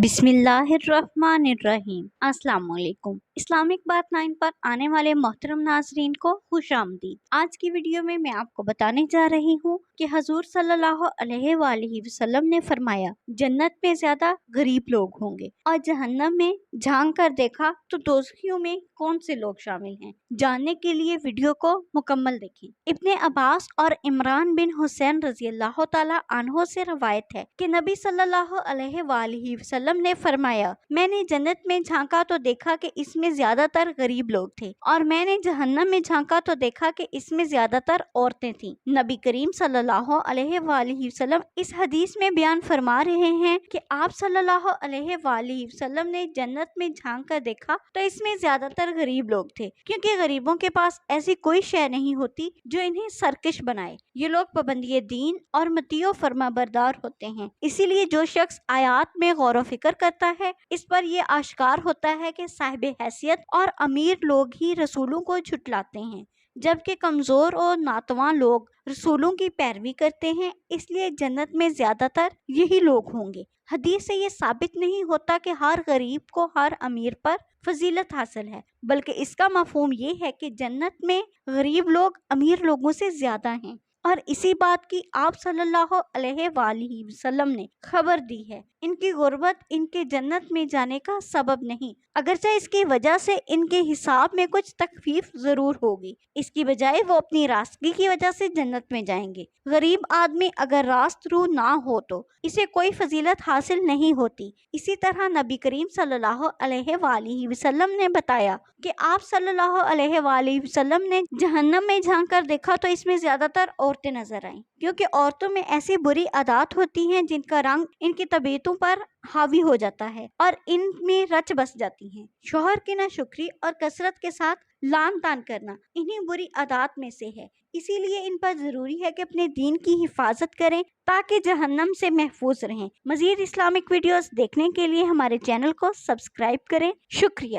बिस्मिल्लाहिर्रहमानिर्रहीम। अस्सलाम वालेकुम। इस्लामिक बात 9 पर आने वाले मोहतरम नाजरीन को खुश आमदीद। आज की वीडियो में मैं आपको बताने जा रही हूँ कि हजूर सल्लल्लाहु अलैहि वसल्लम ने फरमाया, जन्नत में ज्यादा गरीब लोग होंगे और जहन्नम में झांक कर देखा तो दोज़खियों में कौन से लोग शामिल हैं। जानने के लिए वीडियो को मुकम्मल देखें। इब्ने अब्बास और इमरान बिन हुसैन रज़ियल्लाहु ताला अन्हो से रवायत है कि नबी सल्लल्लाहु अलैहि वसल्लम ने फरमाया, मैंने जन्नत में झांका तो देखा कि इसमें ज्यादातर गरीब लोग थे और मैंने जहन्नम में झांका तो देखा कि इसमें ज्यादातर औरतें थीं। नबी करीम सल्लल्लाहु अलैहि वसल्लम इस हदीस में बयान फरमा रहे हैं कि आप सल्लल्लाहु अलैहि वसल्लम ने जन्नत में झांक कर देखा तो इसमें ज्यादातर गरीब लोग थे, क्योंकि गरीबों के पास ऐसी कोई शय नहीं होती जो इन्हें सरकश बनाए। ये लोग पाबंदी दीन और मतियो फरमाबरदार होते हैं। इसीलिए जो शख्स आयात में गौर व फिक्र करता है, इस पर यह आश्कार होता है कि साहिब हैसियत और अमीर लोग ही रसूलों को झुटलाते हैं, जबकि कमजोर और नातवां लोग रसूलों की पैरवी करते हैं। इसलिए जन्नत में ज्यादातर यही लोग होंगे। हदीस से ये साबित नहीं होता कि हर गरीब को हर अमीर पर फजीलत हासिल है, बल्कि इसका मफहूम ये है कि जन्नत में गरीब लोग अमीर लोगों से ज्यादा हैं और इसी बात की आप सल्लल्लाहु अलैहि वसल्लम ने खबर दी है। इनकी गुर्बत इनके जन्नत में जाने का सबब नहीं, अगरचे इसकी वजह से इनके हिसाब में कुछ तखफीफ जरूर होगी। इसकी बजाय वो अपनी रास्तगी की वजह से जन्नत में जाएंगे। गरीब आदमी अगर रास्त रू ना हो तो इसे कोई फजीलत हासिल नहीं होती। इसी तरह नबी करीम सल्लल्लाहु अलैहि वसल्लम ने बताया कि आप सल्लल्लाहु अलैहि वसल्लम ने जहन्नम में झांक कर देखा तो इसमें ज्यादातर औरतें नजर आईं, क्योंकि औरतों में ऐसी बुरी आदत होती हैं जिनका रंग इनकी तबीयतों पर हावी हो जाता है और इनमें रच बस जाती हैं। शोहर की नाशुक्री और कसरत के साथ लान तान करना इन्हीं बुरी आदत में से है। इसीलिए इन पर जरूरी है कि अपने दीन की हिफाजत करें ताकि जहन्नम से महफूज रहें। मजीद इस्लामिक वीडियोस देखने के लिए हमारे चैनल को सब्सक्राइब करें। शुक्रिया।